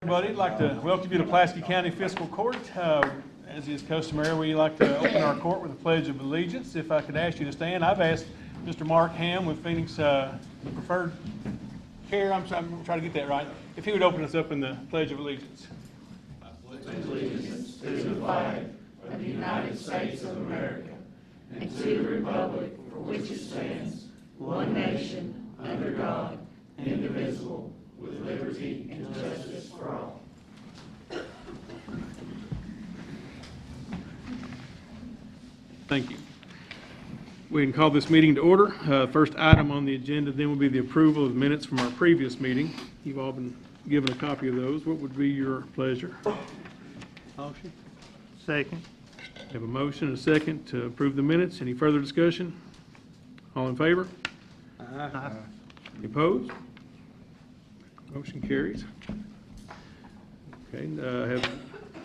Everybody, I'd like to welcome you to Pulaski County Fiscal Court. As is customary, we like to open our court with a pledge of allegiance. If I could ask you to stand, I've asked Mr. Mark Ham with Phoenix Preferred Care, I'm trying to get that right, if he would open us up in the pledge of allegiance. I pledge allegiance to the flag of the United States of America and to the republic for which it stands, one nation, under God, indivisible, with liberty and justice for all. Thank you. We can call this meeting to order. First item on the agenda then will be the approval of minutes from our previous meeting. You've all been given a copy of those. What would be your pleasure? Motion? Second. Have a motion and a second to approve the minutes. Any further discussion? All in favor? Aye. Any opposed? Motion carries. Okay, I have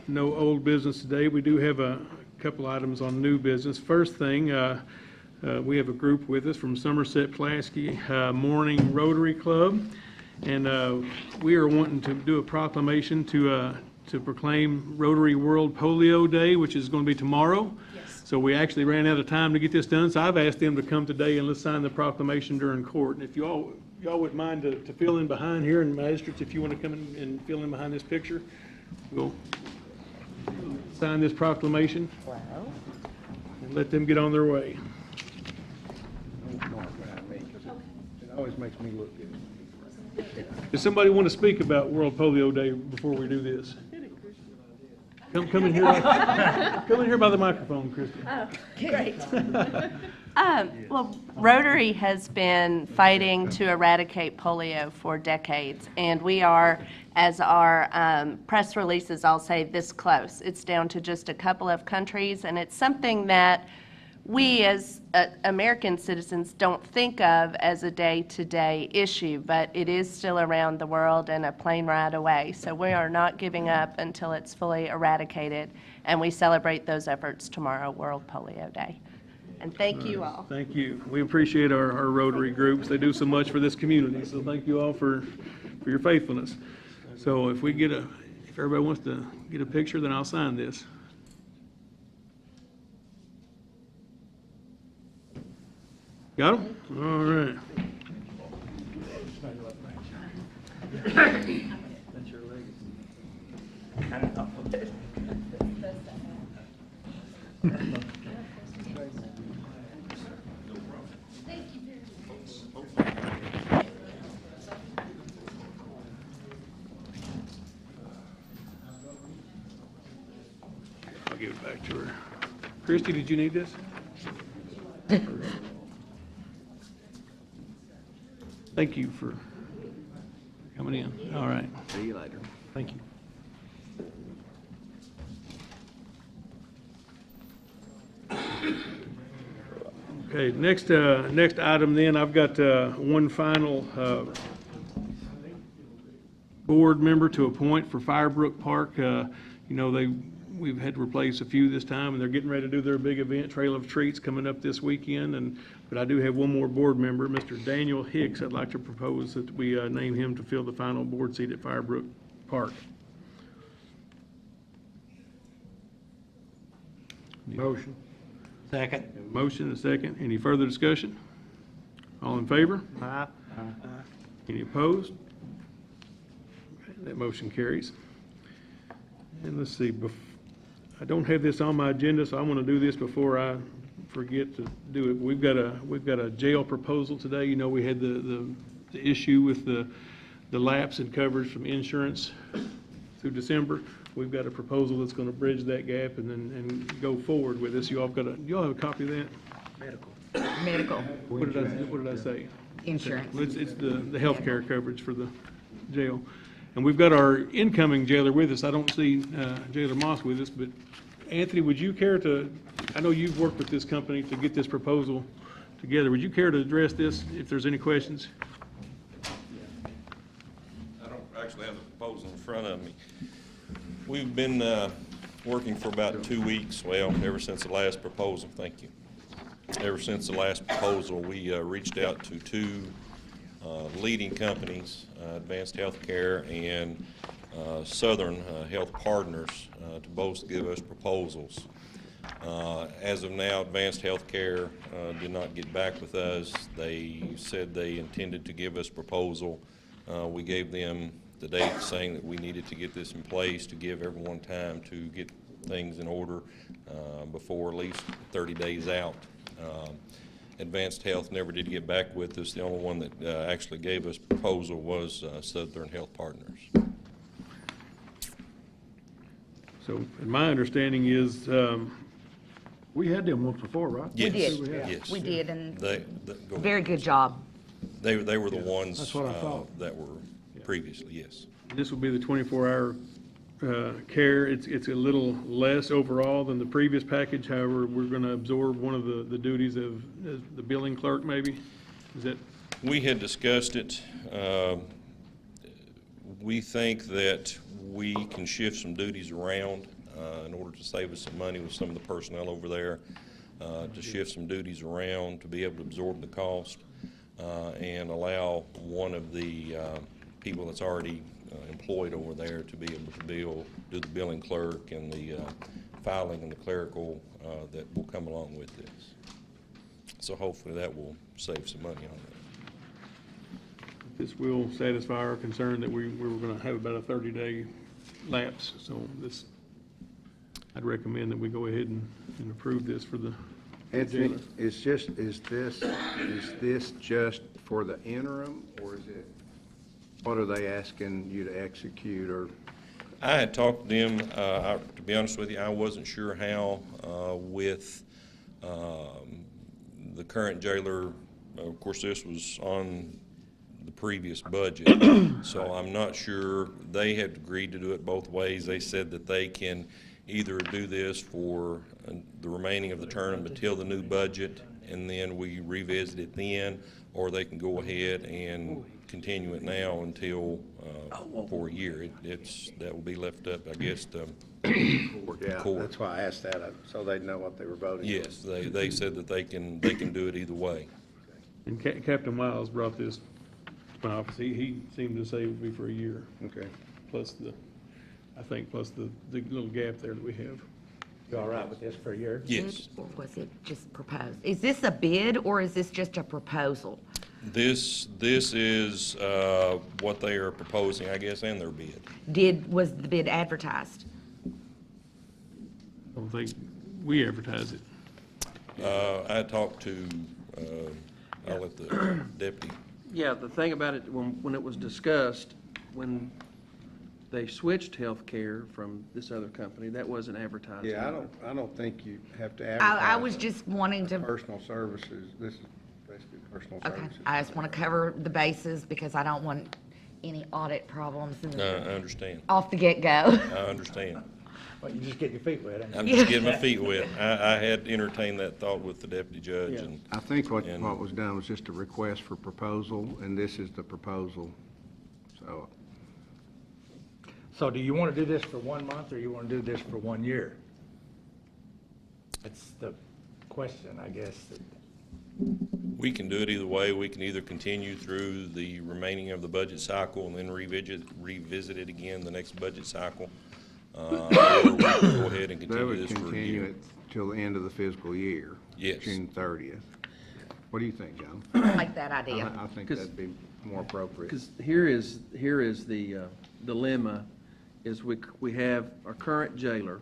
no old business today. We do have a couple items on new business. First thing, we have a group with us from Somerset Pulaski Morning Rotary Club, and we are wanting to do a proclamation to proclaim Rotary World Polio Day, which is going to be tomorrow. Yes. So we actually ran out of time to get this done, so I've asked them to come today and let's sign the proclamation during court. And if y'all wouldn't mind to fill in behind here, and magistrates, if you want to come in and fill in behind this picture, we'll sign this proclamation. Wow. And let them get on their way. It always makes me look good. Does somebody want to speak about World Polio Day before we do this? Come in here. Come in here by the microphone, Christy. Oh, great. Well, Rotary has been fighting to eradicate polio for decades, and we are, as our press releases all say, this close. It's down to just a couple of countries, and it's something that we as American citizens don't think of as a day-to-day issue, but it is still around the world and a plane ride away. So we are not giving up until it's fully eradicated, and we celebrate those efforts tomorrow, World Polio Day. And thank you all. Thank you. We appreciate our Rotary groups. They do so much for this community, so thank you all for your faithfulness. So if everybody wants to get a picture, then I'll sign this. Got them? All right. That's your legacy. I'll give it back to her. Christy, did you need this? Thank you for coming in. All right. See you later. Thank you. Okay, next item then, I've got one final board member to appoint for Brook Park. We've had to replace a few this time, and they're getting ready to do their big event, Trail of Treats, coming up this weekend. But I do have one more board member, Mr. Daniel Hicks. I'd like to propose that we name him to fill the final board seat at Brook Park. Motion. Second. Motion and a second. Any further discussion? All in favor? Aye. Any opposed? Okay, that motion carries. And let's see, I don't have this on my agenda, so I want to do this before I forget to do it. We've got a jail proposal today. You know, we had the issue with the lapse in coverage from insurance through December. We've got a proposal that's going to bridge that gap and go forward with this. You all have a copy of that? Medical. What did I say? Insurance. It's the health care coverage for the jail. And we've got our incoming jailer with us. I don't see Jailer Moss with us, but Anthony, would you care to, I know you've worked with this company to get this proposal together. Would you care to address this if there's any questions? I don't actually have the proposal in front of me. We've been working for about 2 weeks, well, ever since the last proposal, thank you. Ever since the last proposal, we reached out to two leading companies, Advanced Healthcare and Southern Health Partners to both give us proposals. As of now, Advanced Healthcare did not get back with us. They said they intended to give us proposal. We gave them the date saying that we needed to get this in place to give everyone time to get things in order before at least 30 days out. Advanced Health never did get back with us. The only one that actually gave us proposal was Southern Health Partners. So, and my understanding is, We had them once before, right? Yes. We did. Yes. We did, and Go ahead. very good job. They were the ones That's what I thought. that were previously, yes. this will be the 24-hour care. It's a little less overall than the previous package. However, we're going to absorb one of the duties of the billing clerk, maybe? Is that, We had discussed it. We think that we can shift some duties around in order to save us some money with some of the personnel over there, to shift some duties around to be able to absorb the cost and allow one of the people that's already employed over there to be able to do the billing clerk and the filing and the clerical that will come along with this. So hopefully that will save some money on that. this will satisfy our concern that we were going to have about a 30-day lapse. So this, I'd recommend that we go ahead and approve this for the Anthony, jailer. is this just for the interim, or is it, what are they asking you to execute, or? I had talked to them, to be honest with you, I wasn't sure how with the current jailer. Of course, this was on the previous budget, so I'm not sure. They had agreed to do it both ways. They said that they can either do this for the remaining of the term until the new budget, and then we revisit it then, or they can go ahead and continue it now until, for a year. That will be left up, I guess, to Yeah, court. that's why I asked that, so they'd know what they were voting on. Yes, they said that they can do it either way. And Captain Wiles brought this to my office. He seemed to say it would be for a year, Okay. plus the little gap there that we have. You all right with this for a year? Yes. Or was it just proposed? Is this a bid, or is this just a proposal? This is what they are proposing, I guess, and their bid. Was the bid advertised? I don't think we advertise it. I talked to, I'll let the deputy. Yeah, the thing about it, when it was discussed, when they switched healthcare from this other company, that wasn't advertised. Yeah, either. I don't think you have to advertise. I was just wanting to, Personal services, this is basically personal okay, services. I just want to cover the bases because I don't want any audit problems I understand. off the get-go. I understand. Well, you just get your feet wet, ain't you? I'm just getting my feet wet. I had entertained that thought with the deputy judge, and I think what And- was done was just a request for proposal, and this is the proposal, so. So do you want to do this for 1 month, or you want to do this for 1 year? That's the question, I guess. we can do it either way. We can either continue through the remaining of the budget cycle and then revisit it again the next budget cycle, or we can go ahead and They continue would this for a continue year. it till the end of the fiscal year. Yes. June 30th. What do you think, John? I like that idea. I think 'Cause- that'd be more appropriate. Because here is the dilemma, is we have our current jailer,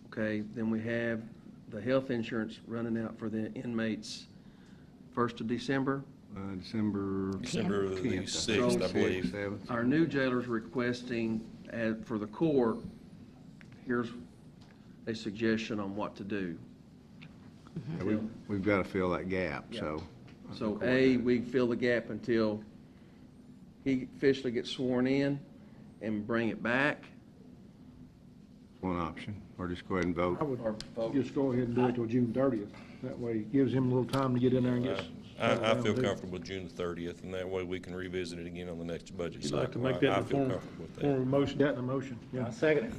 okay, then we have the health insurance running out for the inmates 1st of December. December December the 10th, 6th, I believe. 7th. Our new jailer's requesting, for the court, here's a suggestion on what to do. Yeah, we've got to fill that gap, Yeah. so. So we fill the gap until he officially gets sworn in and bring it back. One option, or just go ahead and vote. I would Or vote. just go ahead and do it till June 30th. That way it gives him a little time to get in there and get. I feel comfortable with June 30th, and that way we can revisit it again on the next budget You'd like to cycle. make that I in the feel form comfortable with of a that. motion? That in a motion, I yeah. second it.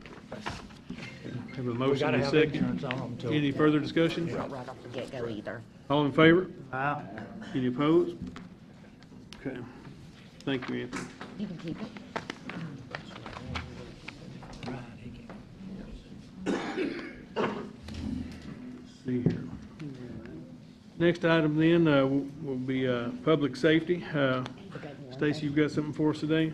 Have a We motion gotta and a have second. insurance on them till. Any further discussion? Not right off the get-go either. All in favor? Aye. Any opposed? Okay. Thank you, Anthony. You can keep it. Next item then will be public safety. Stacy, you've got something for us today?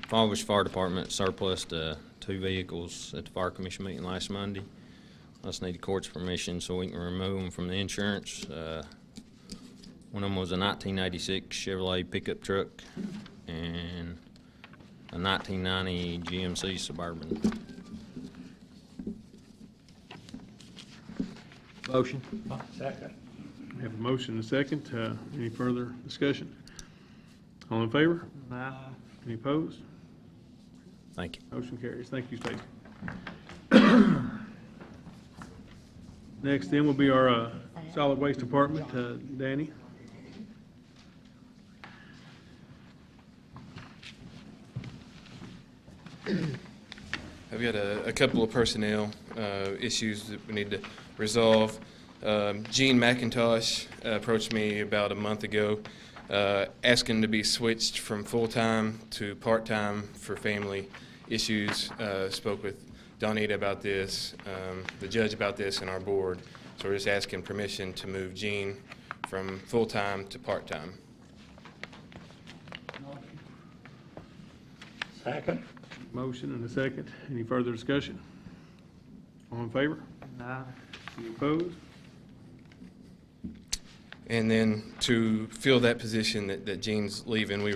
Fallbridge Fire Department surplus to 2 vehicles at the Fire Commission meeting last Monday. I just need the court's permission so we can remove them from the insurance. One of them was a 1986 Chevrolet pickup truck and a 1990 GMC Suburban. Motion. Second. We have a motion and a second. Any further discussion? All in favor? Any opposed? Thank you. Motion carries. Thank you, Stacy. Next then will be our solid waste department. Danny? I've got a couple of personnel issues that we need to resolve. Gene McIntosh approached me about a month ago asking to be switched from full-time to part-time for family issues. Spoke with Donita about this, the judge about this, and our board. So we're just asking permission to move Gene from full-time to part-time. Second. Motion and a second. Any further discussion? All in favor? Any opposed? And then to fill that position that Gene's leaving, we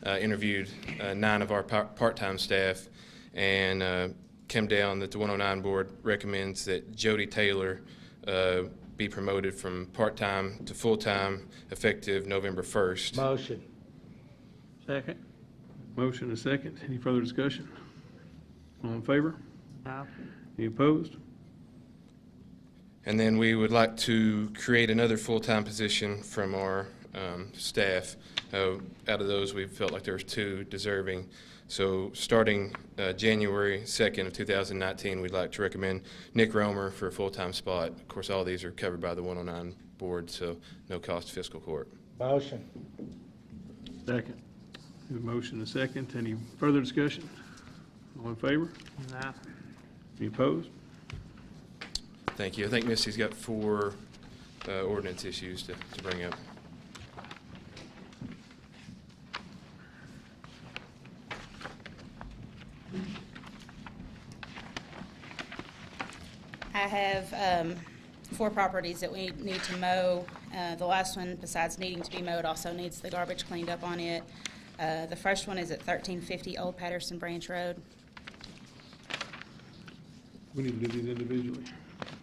interviewed 9 of our part-time staff and came down that the 109 board recommends that Jody Taylor be promoted from part-time to full-time effective November 1st. Motion. Second. Motion and a second. Any further discussion? All in favor? Any opposed? And then we would like to create another full-time position from our staff. Out of those, we felt like there was 2 deserving. So starting January 2nd of 2019, we'd like to recommend Nick Romer for a full-time spot. Of course, all these are covered by the 109 board, so no cost to fiscal court. Motion. Second. We have a motion and a second. Any further discussion? All in favor? Any opposed? Thank you. I think Misty's got 4 ordinance issues to bring up. I have 4 properties that we need to mow. The last one, besides needing to be mowed, also needs the garbage cleaned up on it. The first one is at 1350 Old Patterson Branch Road. We need to do these individually.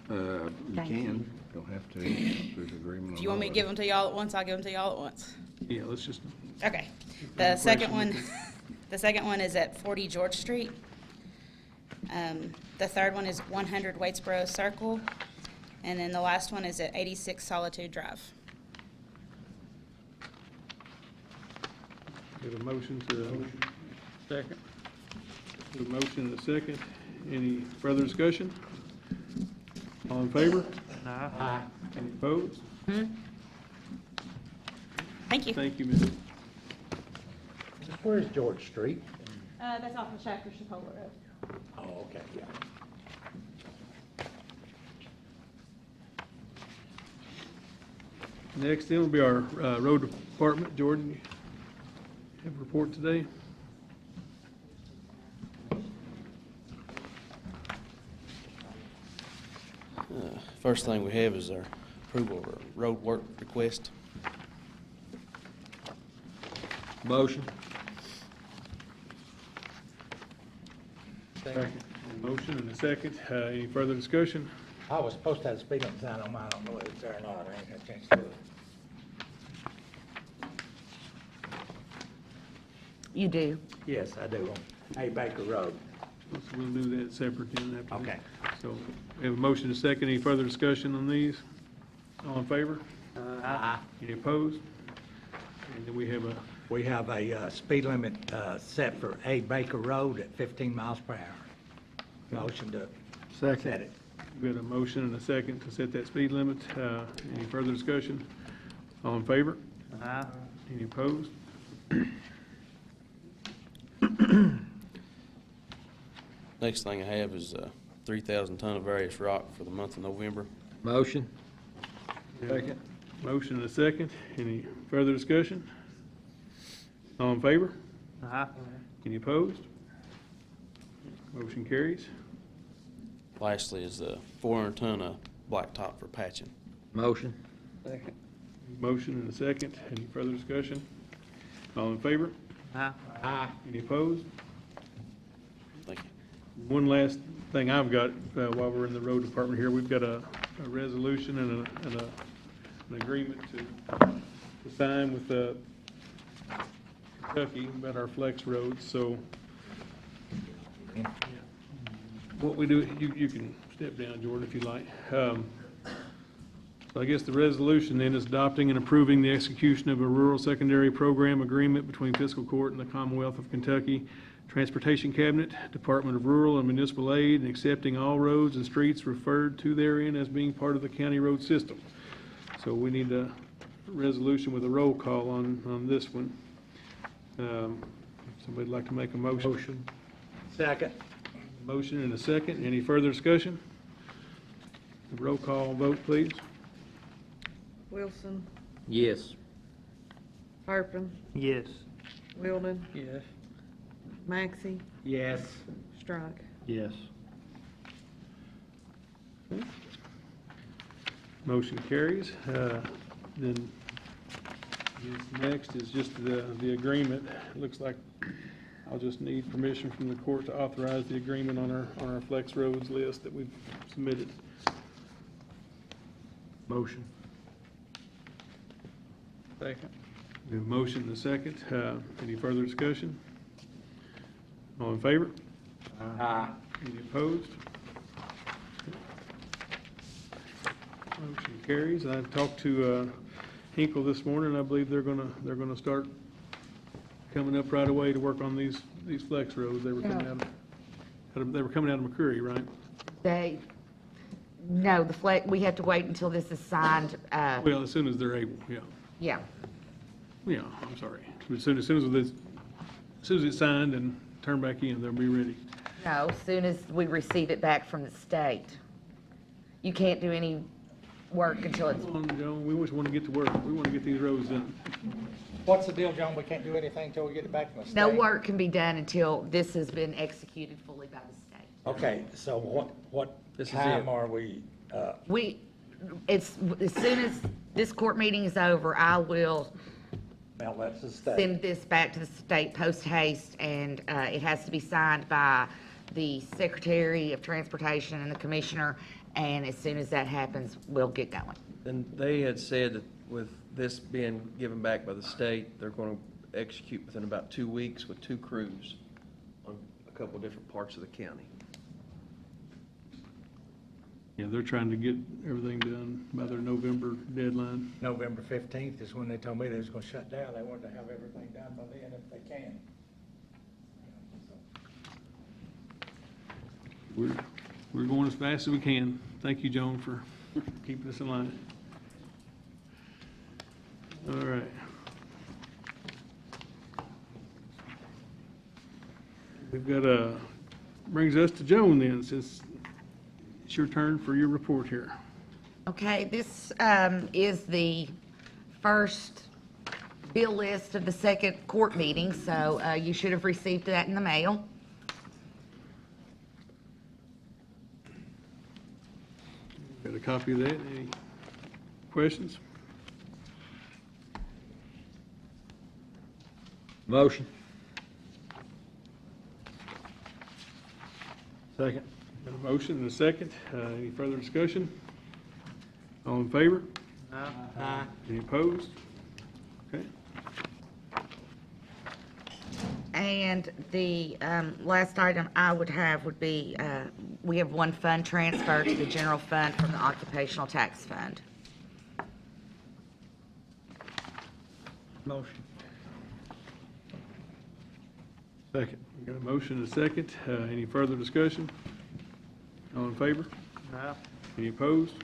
You can, don't have to. There's agreement on Do you want me to all give of them to y'all at once? I'll give them to y'all at once. Yeah, let's just, Okay. The second one, the second one is at 40 George Street. The third one is 100 Waitsboro Circle. And then the last one is at 86 Solitude Drive. we have a motion to second. We have a motion and a second. Any further discussion? All in favor? Aye. Any opposed? Thank you. Thank you, Ms. Where's George Street? That's off of Shafter Chipola Road. Oh, okay, yeah. Next then will be our road department. Jordan, you have a report today? First thing we have is our approval of our road work request. Motion. Second. Motion and a second. Any further discussion? I was supposed to have a speed limit sign on mine. I don't know if it's there or not. I ain't had a chance to look. You do. Yes, I do. On A Baker Road. So we'll do that separate then after this. Okay. So we have a motion and a second. Any further discussion on these? All in favor? Aye. Any opposed? And then we have a, We have a speed limit set for A Baker Road at 15 miles per hour. Motion to set it. we had a motion and a second to set that speed limit. Any further discussion? All in favor? Any opposed? Next thing I have is 3,000 ton of various rock for the month of November. Motion. Second. Motion and a second. Any further discussion? All in favor? Any opposed? Motion carries. Lastly is the 400 ton of blacktop for patching. Motion. Motion and a second. Any further discussion? All in favor? Any opposed? Thank you. One last thing I've got while we're in the road department here, we've got a resolution and an agreement to sign with Kentucky about our flex roads. So what we do, you can step down, Jordan, if you like. So I guess the resolution then is adopting and approving the execution of a rural secondary program agreement between Fiscal Court and the Commonwealth of Kentucky Transportation Cabinet, Department of Rural and Municipal Aid, and accepting all roads and streets referred to therein as being part of the county road system. So we need a resolution with a roll call on this one. Somebody'd like to make a motion? Second. Motion and a second. Any further discussion? Roll call vote, please. Wilson, Yes. Turpin, Yes. Wheeldon, Yes. Maxey, Yes. Strike. Yes. Motion carries. Then next is just the agreement. It looks like I'll just need permission from the court to authorize the agreement on our flex roads list that we've submitted. Motion. Second. We have a motion and a second. Any further discussion? All in favor? Any opposed? Motion carries. I talked to Hinkle this morning. I believe they're gonna start coming up right away to work on these flex roads. They were coming out of McCreary, right? No, we have to wait until this is signed. Well, as soon as they're able, yeah. Yeah. Yeah, I'm sorry. As soon as it's signed and turned back in, they'll be ready. No, as soon as we receive it back from the state. You can't do any work until it's, Come on, Joan, we always want to get to work. We want to get these roads done. What's the deal, John? We can't do anything until we get it back from the state? no work can be done until this has been executed fully by the state. Okay, so what This is time it. are we, It's, as soon as this court meeting is over, I will now that's the state. send this back to the state post haste, and it has to be signed by the Secretary of Transportation and the Commissioner, and as soon as that happens, we'll get going. And they had said that with this being given back by the state, they're going to execute within about 2 weeks with 2 crews on a couple of different parts of the county. Yeah, they're trying to get everything done by their November deadline. November 15th is when they told me they was gonna shut down. They wanted to have everything done by then if they can. We're going as fast as we can. Thank you, Joan, for keeping us in line. All right. We've got brings us to Joan then, since it's your turn for your report here. Okay, this is the first bill list of the second court meeting, so you should have received that in the mail. Got a copy of that. Any questions? Motion. Second. Got a motion and a second. Any further discussion? All in favor? Aye. Any opposed? Okay. And the last item I would have would be, we have one fund transfer to the general fund from the occupational tax fund. Motion. Second. Got a motion and a second. Any further discussion? All in favor? Any opposed?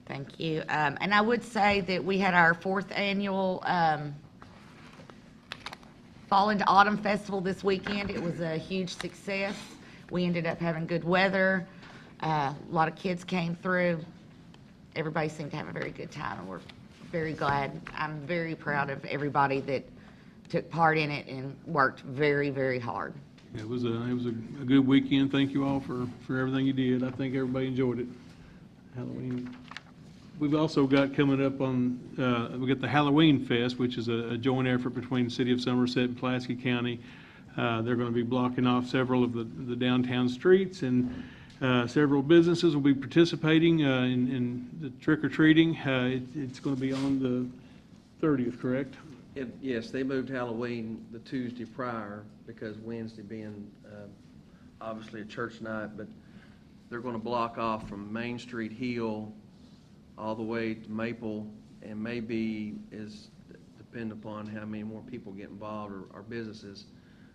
Thank you. And I would say that we had our 4th annual Fall into Autumn Festival this weekend. It was a huge success. We ended up having good weather. A lot of kids came through. Everybody seemed to have a very good time, and we're very glad. I'm very proud of everybody that took part in it and worked very, very hard. It was a good weekend. Thank you all for everything you did. I think everybody enjoyed it. Halloween. We've also got coming up on, we got the Halloween Fest, which is a joint effort between the city of Somerset and Pulaski County. They're going to be blocking off several of the downtown streets, and several businesses will be participating in the trick-or-treating. It's going to be on the 30th, correct? Yes, they moved Halloween the Tuesday prior because Wednesday being obviously a church night, but they're going to block off from Main Street Hill all the way to Maple, and maybe is depend upon how many more people get involved or businesses,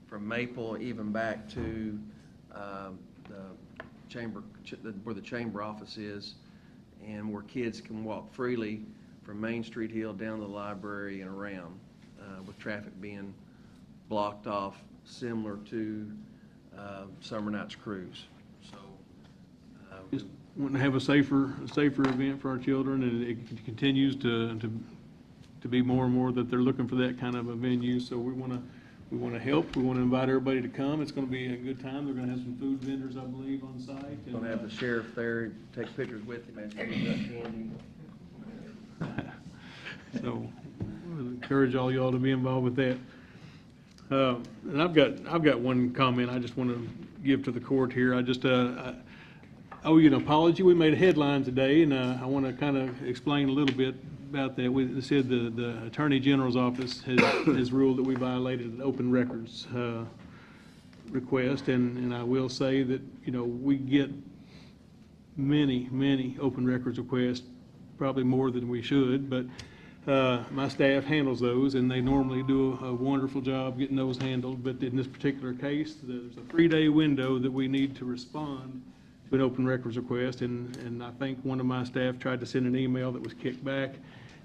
from Maple even back to the chamber, where the chamber office is, and where kids can walk freely from Main Street Hill down to the library and around, with traffic being blocked off, similar to Summer Nights Cruise. So Just want to have a safer event for our children, and it continues to be more and more that they're looking for that kind of a venue. So we want to help. We want to invite everybody to come. It's going to be a good time. They're going to have some food vendors, I believe, on site. going to have the sheriff there, take pictures with him as he gives out candy. So I encourage all y'all to be involved with that. And I've got one comment I just want to give to the court here. I just I owe you an apology. We made a headline today, and I want to kind of explain a little bit about that. We said the Attorney General's office has ruled that we violated an open records request, and I will say that, you know, we get many open records requests, probably more than we should, but my staff handles those, and they normally do a wonderful job getting those handled. But in this particular case, there's a 3-day window that we need to respond to an open records request, and I think one of my staff tried to send an email that was kicked back,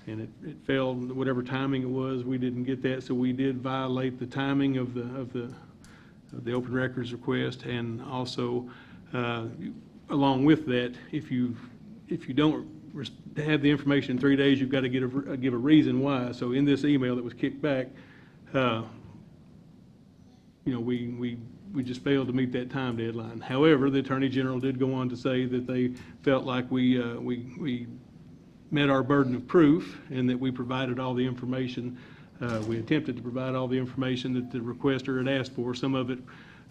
and it failed. Whatever timing it was, we didn't get that, so we did violate the timing of the open records request. And also, along with that, if you don't have the information in 3 days, you've got to give a reason why. So in this email that was kicked back, you know, we just failed to meet that time deadline. However, the Attorney General did go on to say that they felt like we met our burden of proof, and that we provided all the information. We attempted to provide all the information that the requester had asked for. Some of it,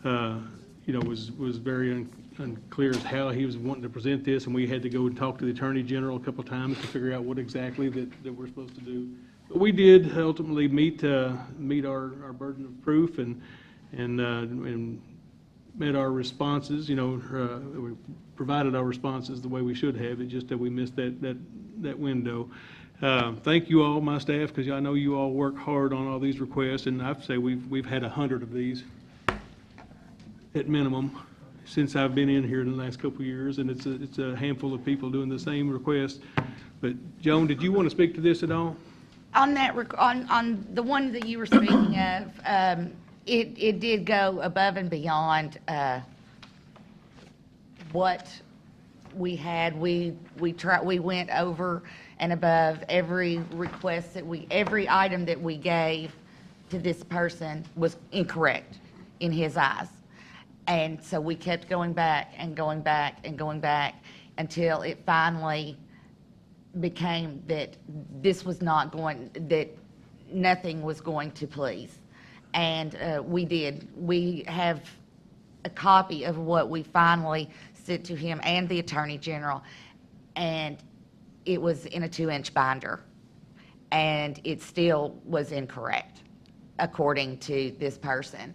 you know, was very unclear as how he was wanting to present this, and we had to go and talk to the Attorney General a couple of times to figure out what exactly that we're supposed to do. But we did ultimately meet our burden of proof, and met our responses. You know, we provided our responses the way we should have. It just that we missed that window. Thank you all, my staff, because I know you all work hard on all these requests, and I'd say we've had 100 of these at minimum since I've been in here in the last couple of years, and it's a handful of people doing the same request. But Joan, did you want to speak to this at all? On that, on the one that you were speaking of, it did go above and beyond what we had. We went over and above every request every item that we gave to this person was incorrect in his eyes. And so we kept going back and going back and going back until it finally became that that nothing was going to please. And we did. We have a copy of what we finally sent to him and the Attorney General, and it was in a 2-inch binder, and it still was incorrect, according to this person.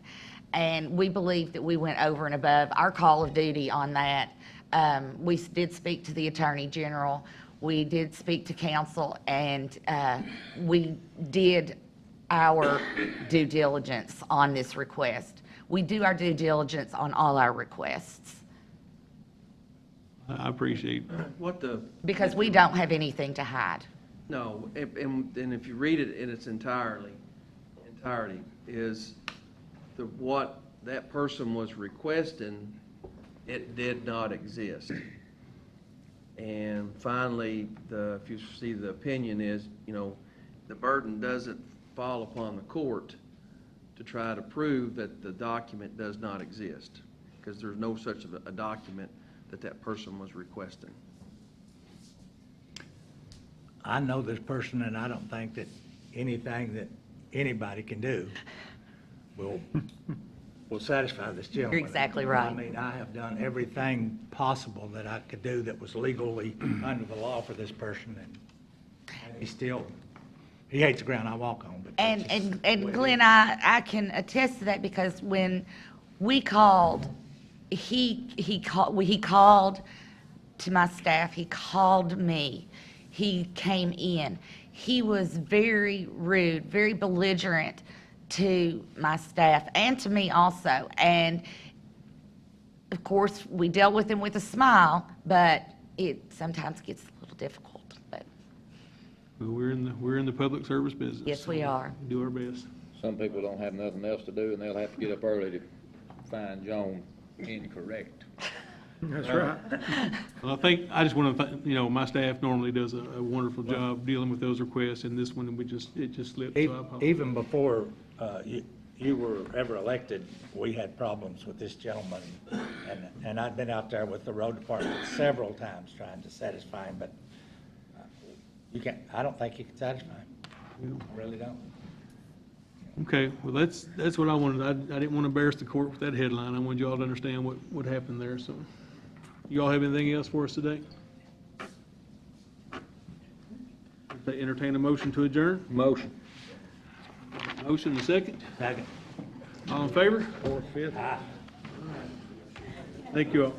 And we believe that we went over and above our call of duty on that. We did speak to the Attorney General. We did speak to counsel, and we did our due diligence on this request. We do our due diligence on all our requests. I appreciate because we don't have anything to hide. No, and if you read it in its entirety, entirety, is what that person was requesting, it did not exist. And finally, if you see the opinion is, the burden doesn't fall upon the court to try to prove that the document does not exist, because there's no such a document that person was requesting. I know this person, and I don't think that anything that anybody can do will satisfy this gentleman. You're exactly right. I mean, I have done everything possible that I could do that was legally under the law for this person, and he hates the ground I walk on. But that's just the way And it Glenn, is. I can attest to that, because when we called, he called to my staff, he called me, he came in. He was very rude, very belligerent to my staff and to me also. And of course, we dealt with him with a smile, but it sometimes gets a little difficult. But Well, we're in the public service business. yes, we are. We do our best. Some people don't have nothing else to do, and they'll have to get up early to find Joan incorrect. That's right. Well, I just want to, my staff normally does a wonderful job dealing with those requests, and this one, it just slipped, so I apologize. Even before you were ever elected, we had problems with this gentleman. And I've been out there with the road department several times trying to satisfy him, but I don't think you can satisfy him. I really don't. Okay, well, that's what I wanted. I didn't want to embarrass the court with that headline. I wanted you all to understand what happened there, so. You all have anything else for us today? Entertain a motion to adjourn? Motion. Motion, the second. Second. All in favor? Fourth, fifth. Thank you all.